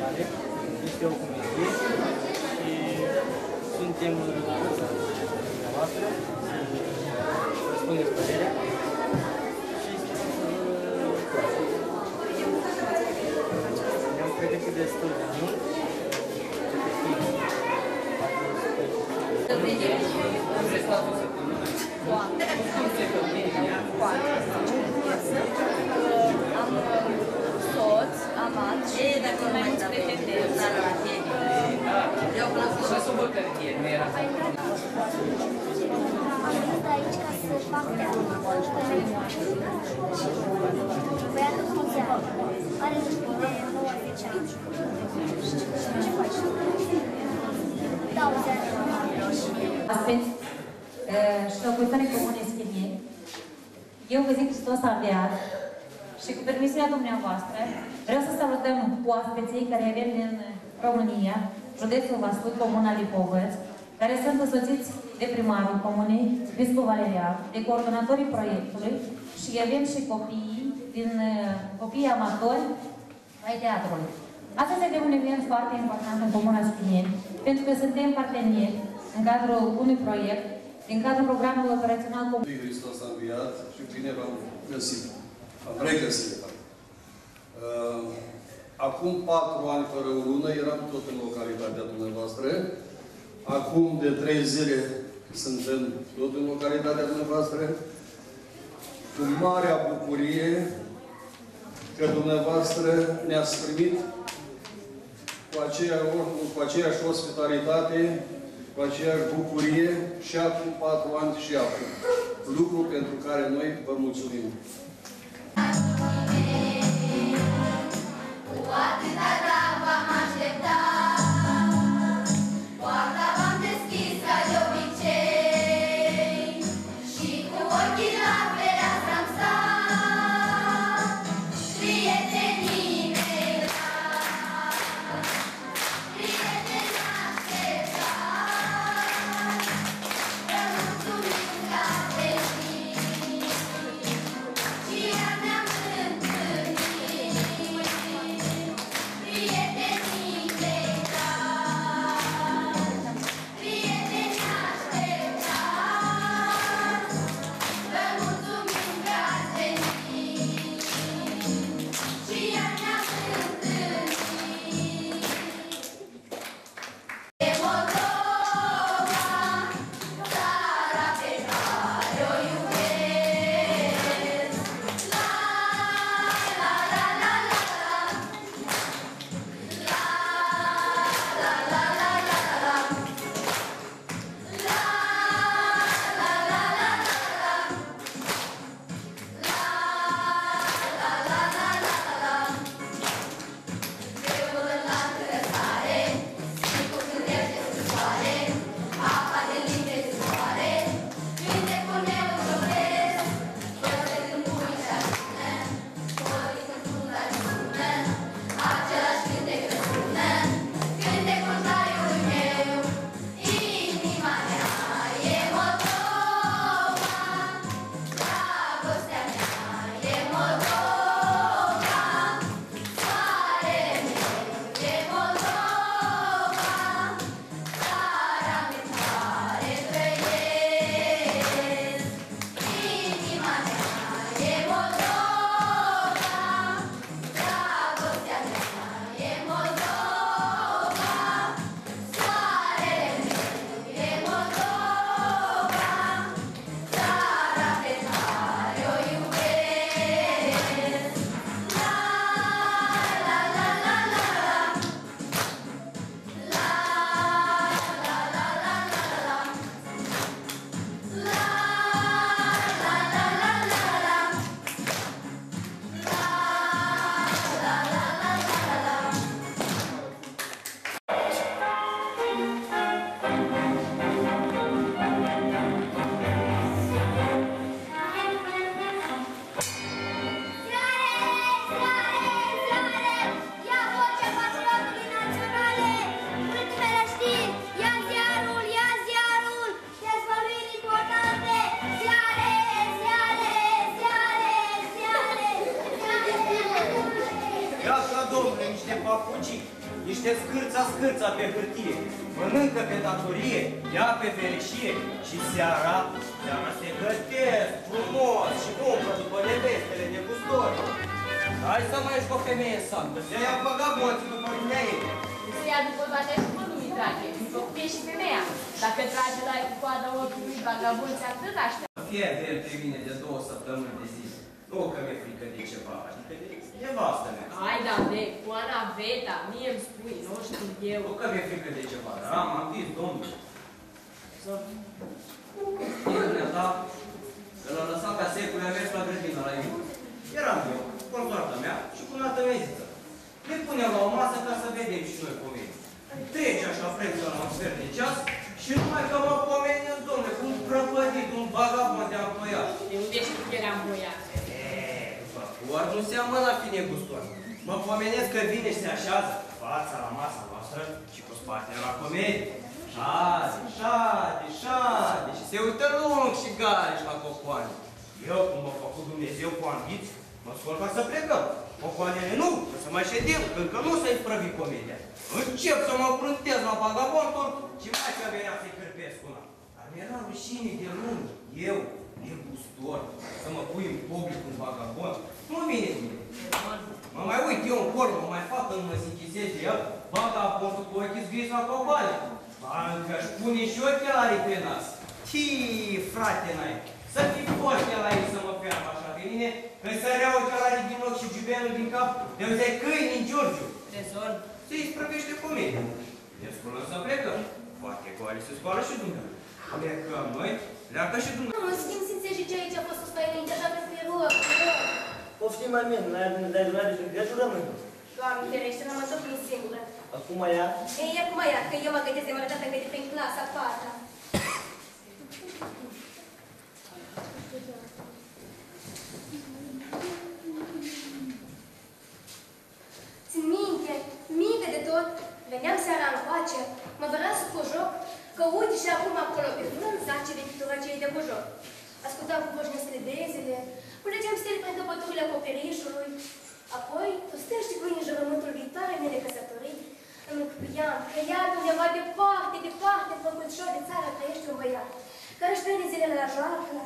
sociale. Este o comisie și suntem dumneavoastră și vă spuneți părerea. Ne-am pregătit destul de mult. Am soț, amant și mai mulți pretendenți. Eu am venit aici ca să fac teatru. Băiatul Muzean are de 90 ani. Ce faci? Da, Muzean. Astăzi, și locuitorii comune Schimie, eu vă zic Hristos a înviat și cu permisiunea dumneavoastră vreau să salutăm oaspeții care avem din România, județul Vaslui, comuna Lipovăț, care sunt însoțiți de primarul comunei, Viscu Valerian, de coordonatorii proiectului și avem și copiii amatori ai teatrului. Astăzi avem un eveniment foarte important în comuna Schimie, pentru că suntem parteneri în cadrul unui proiect, din cadrul programului operațional comun. Hristos a înviat și bine v-am găsit. Am regăsit. Acum 4 ani fără o lună eram tot în localitatea dumneavoastră. Acum de 3 zile suntem tot în localitatea dumneavoastră. Cu marea bucurie că dumneavoastră ne-ați primit cu aceeași ospitalitate, cu aceeași bucurie și acum 4 ani și acum. Lucru pentru care noi vă mulțumim. Cu atâta drag v-am așteptat, poarta v-am deschis ca de obicei și cu ochii la fereastră am stat, prietenii mei dragi, prieteni așteptați, vă mulțumim că ați venit. da, domnule, niște papuci, niște scârța pe hârtie, mănâncă pe datorie, ia pe ferișie și seara se gătesc frumos și umplă după nevestele negustori. Hai să mai ești cu o femeie în sat, să ia vagabonții după dumneavoastră. Se ia după toate și după lumii, draghe, după cum e și femeia. Dacă trage la cu coada ochiului vagabonți, atât aștept. Fie avem pe mine de 2 săptămâni de zi. Nu că mi-e frică de ceva, adică de nevastă mea. Hai, da, de, cu Ana Veta, mie îmi spui, nu știu eu. Nu că mi-e frică de ceva, dar am zis, domnule. Să... Dumneata, că l-a lăsat ca secule, a mers la grădină la ei. Eram eu, consoarta mea și cu nată meziță. Le punem la o masă ca să vedem și noi pomeni. Trece așa frecul la un sfert de ceas și numai că mă pomenesc, domnule, cu un prăpădit, un vagabond de amploiat. De unde știu că eram boiat? Doar nu seamănă a fi negustor. Mă pomenesc că vine și se așează fața la masa noastră și cu spatele la comedie. Șade și se uită lung și gare la cocoane. Eu, cum m-a făcut Dumnezeu cu ambiți, mă scol ca să plecăm. Cocoanele nu, să mai ședim, încă nu să-i sprăvi comedia. Încep să mă prântez la vagabondul și mai că venea să-i cârpesc una. Dar mi-era rușine de lung, eu, negustor, să mă pui în public un vagabond, nu vine bine. Mă mai uit eu încolo, mă mai fac când mă sinchizez de el, vagabondul cu ochii zgris la cobale. Încă-și pune și ochelarii pe nas. Tii, frate, n-ai, să fii foarte la ei să mă feamă așa pe mine, că să-rea ochelarii din ochi și giubenul din cap, de-au câini în Giurgiu. Trezor. Se-i sprăvește comedia. Ne sculăm să plecăm. Poate goale se scoală și dumneavoastră. Plecăm noi, pleacă și dumneavoastră. Nu, schimb sincer și ce aici a fost ăsta înainte, așa pe rog. Poftim mai mine, n-ai adunat de gătul rămâne. Doamne, ferește, n-am atât plin singură. Acum ea? Ei, acum ea, că eu mă gătesc de mărătată încă de prin clasa 4-a. Țin minte de tot, veneam seara în coace, mă vărea sub cojoc, că uite și acum acolo pe frânt zace vechitoarea cei de cojoc. Ascultam cu voci nestredezele, culegeam stele pe încăpăturile acoperișului, apoi tosteam și cu înjurământul viitoare mele căsătorii, îmi încuiam că iată undeva departe, în pământișor de țară trăiește un băiat, care își vede zilele la joacă,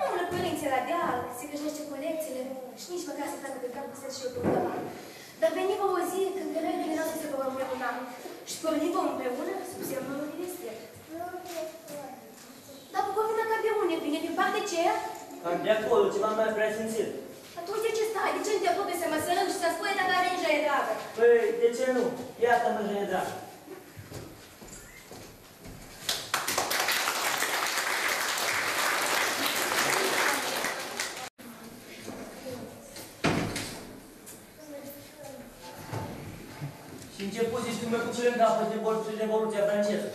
umblă părinții la deal, se gâșnește colecțiile și nici măcar se tacă de cap cu și eu pe undeva. Dar veni o zi când gălările noastre se vor împreuna și porni vom împreună sub semnul lui Minister. Dar Bucovina ca de unde vine? Din parte ce? Cam de acolo, ceva mai prea simțit. Atunci de ce stai? De ce nu te apropi să mă sărăm și să spui tata Renja e dragă? Păi, de ce nu? Iată-mă, e dragă. Și început zici cum cu cele dapă de Revoluția franceză.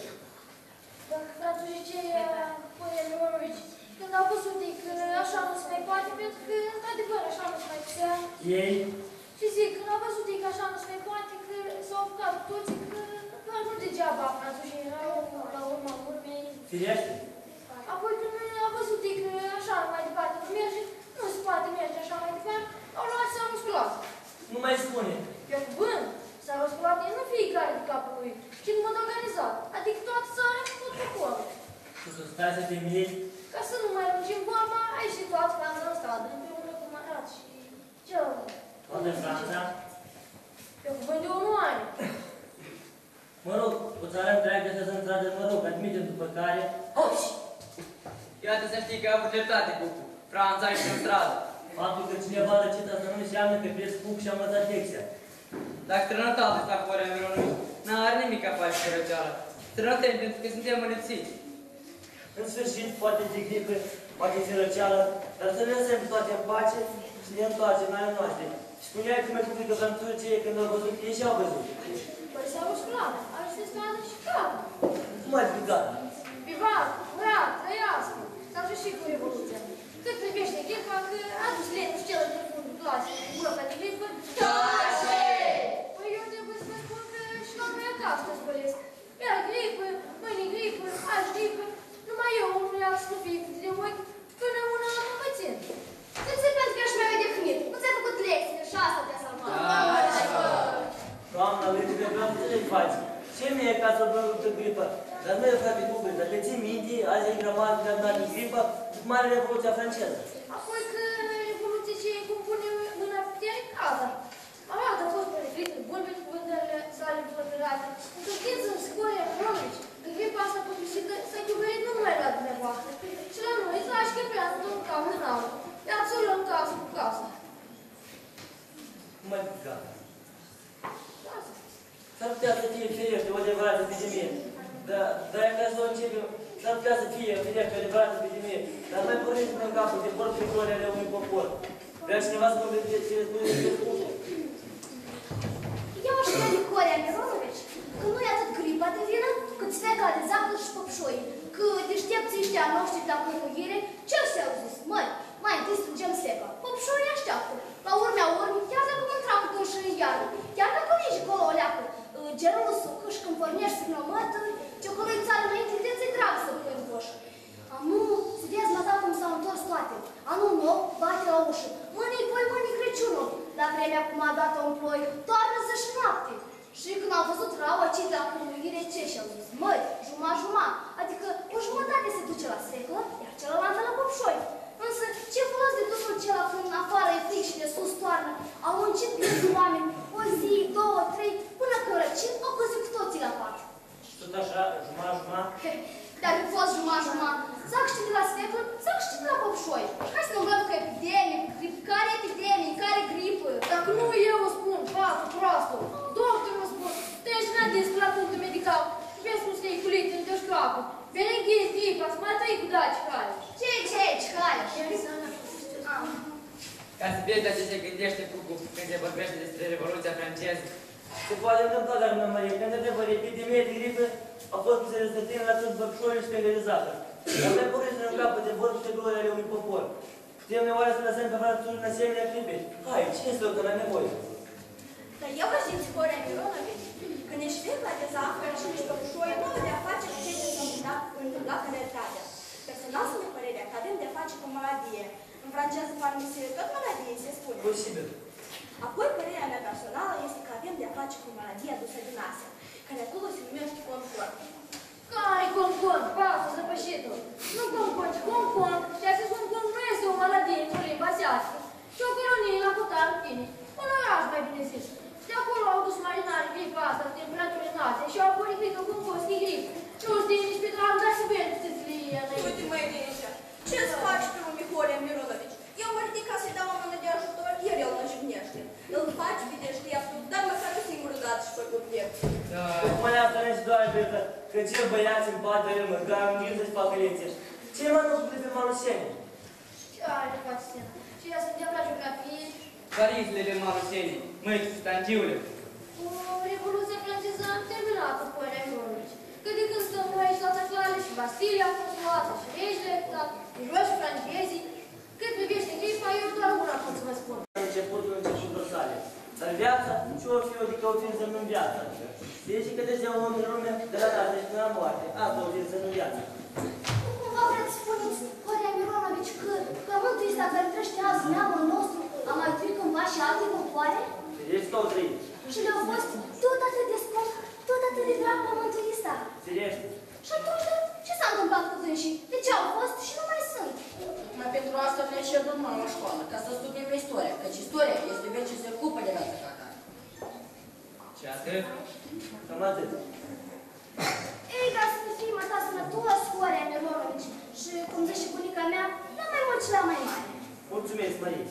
Dacă fratul zice poemul când au văzut că așa nu se mai poate, pentru că într-adevăr așa nu se mai putea. Ei? Și zic, când au văzut că așa nu se mai poate, că s-au apucat toți, că doar nu degeaba fratul și erau la urma urmei. Firește? Apoi când au văzut că așa mai departe nu merge, nu se poate merge așa mai departe, au luat și s-au musculat. Nu mai spune. Pe cuvânt, s-au musculat ei, nu fiecare de capul lui, ci în mod organizat, adică toată țara și tot poporul. Tu să stai să te miri? Ca să nu mai lungim vorba, ai și toată Franța în stradă, împreună cu Marat și cel. Unde Franța? Pe cuvânt de onoare. Mă rog, o țară întreagă să se întradă, mă rog, admitem după care... Hoși! Iată să știi că ai avut dreptate, Cucu. Franța ești în stradă. Faptul că cineva răcit asta nu înseamnă că crezi puc și am învățat lecția. Dacă strănătatea asta cu ărea mironului, n-are nimic a face cu răceala. Strănătăm pentru că suntem înlipsiți. În sfârșit, poate fi gripă, poate fi răceală, dar să ne lăsăm toate în pace și ne întoarcem la ale noastre. Spuneai că mai cu frică franțuzii când au văzut, ei și-au văzut. Păi s-au musculat, aș fi stradă și capă. Cum ai explicat? Vivat, curat, trăiască, s-au și cu Revoluția. Cât privește gripa, că a dus Lenin și celălalt de fundul clasei, gropa de gripă. Tace! Păi eu trebuie să vă spun că și la noi acasă te spălesc. Era gripă, mâine gripă, azi gripă, numai eu nu i-am slufit de ochi până una mă pățin. Nu-ți se pentru că ești mai definit. Nu ți-ai făcut lecțiile și asta te-a salvat. Da, ce le faci? Ce mi-e ca să vă de gripă? Dar nu e frate Google, dacă ții minte, azi e grămadă de dat de gripă, mare Revoluția franceză. Apoi că Revoluția ce compune mâna putere casa. Arată a fost preferită, bulbe cu vândările sale preferate. Încălziți în scoria Romici, că gripa asta publicită s-a chiuberit nu mai la dumneavoastră. Și la noi s-a așchepează de un cam în altă. Iar să luăm casă cu casă. Mai gata. S-ar putea să fie firește o adevărată epidemie. Dar ca să o începem, s-ar putea să fie firește o adevărată epidemie. Dar mai porniți în capul de vor pe gloriile unui popor. Vrea cineva să vorbește ce le spune despre spune? Eu aș vrea de Corea Mironovici, că nu e atât gripa de vină, cât sfeca de zaclă și păpșoi. Că deștepții ăștia noștri de acumuire, ce s-au zis? Mai întâi strângem sfeca. Păpșoi așteaptă. La urmea urmii, chiar dacă nu treacă până și în iarnă, chiar dacă nici acolo o leacă, gerul sucă și când pornești să pneumătă, ciocolăi țară înainte de ți-i drag să pui în coș. Anu, să vezi, mă, cum s-au întors toate. Anul nou bate la ușă. Mâine-i poi, mâine-i Crăciunul. La vremea cum a dat-o în ploi, toarnă-să și noapte. Și când au văzut rauăcii de acumuire, ce și-au zis? Măi, jumătate, adică o jumătate se duce la sfeclă, iar celălalt la păpșoi. Însă, ce folos de dusul acela când afară e fric și de sus toarnă? Au muncit bine oameni, o zi, 2, 3, până că răcit, au căzut cu toții la pat. Și tot așa, jumătate? Dacă fost jumătate, s-a câștigit de la sfeclă, s-a câștigit de la păpșoi. Hai să ne umblăm că epidemie, care epidemie, care gripă? Dacă nu eu o spun, proastă, doctorul o spun, te ești nadins la punctul medical, vezi cum se-i culit în te-și capă. Beneghiz, gripa, să mai tăi cu daci care. Ce, care? Ca să vezi la ce se gândește Cucu când se vorbește despre Revoluția franceză. Se poate întâmpla, dar nu Marie, când întrebă epidemie de gripă, a fost să se răstătină la toți băpșorii și pe zahăr. Dar mai porniți în capă de vorbi și de gloria ale unui popor. Putem neoare să lăsăm pe frațul în asemenea clipe. Hai, cine este că la nevoie? Dar eu vă zic, Corea Mironovici, că nici firma de zahăr și nici băpșoi nu au de-a face cu ce s-a întâmplat în realitatea. Personal sunt de părerea că avem de-a face cu maladie. În franceză farmacie tot maladie se spune. Posibil. Apoi, părerea mea personală este că avem de-a face cu maladia adusă din Asia, care acolo se numește concord. Care concord? Pasă, zăpășitul. Nu concord, concord. Și acest concord nu este o maladie într-o limba asiatică, ci o colonie la hotarul tine. Un oraș, mai bine zis. De acolo au dus marinarii gripa asta cu temperaturi înalte și au purifică cum fost grip. Nu știi nici pe dragul, dar să vezi stățlie. Uite, mai bine așa. Ce-ți faci pe un Corea Mironovici? Eu mă ridic ca să-i dau o mână de ajutor, iar el mă jignește. Îl faci pe deșteaptul, dar măcar o singură dată și făcut drept. Tocmai asta ne-și doar că ce băiați în bată râmă, că am gândit să-și facă lecție. Ce mă nu de pe Maluseni? Ce are fația? Și ea să-mi dea la geografie? Care islele Malusenii? Măi, substantiule. O Revoluție franceză am terminat-o, Corea Mironovici. Că de când stăm noi aici la Taclale și Basilia a fost luată și regele, și francezii. Cât privește gripa, eu doar una pot să vă spun. Începutul sale. Dar viața, ce o fi adică o fi însemnă în viața. Deci că deja un om în lume, de la dată și până la moarte. Asta o fi însemnă în viața. Nu cumva vreți să spuneți, Corea Mironovici, că pământul ăsta care trăiește azi neamul nostru a mai trăit cândva și alte popoare? Deci că au trăit. Și le-au fost tot atât de scump, tot atât de drag pământul ăsta. Firește. Și atunci, ce s-a întâmplat cu dânsii? De ce au fost și nu mai sunt? Mai pentru asta ne și noi la școală, ca să studiem istoria, căci istoria este veci și se ocupă de viața ca atare. Și atât? Cam atât. Ei, dar să fii mă ta sănătos, Corea Mironovici. Și, cum zice și bunica mea, la mai mult și la mai mare. Mulțumesc, Marie.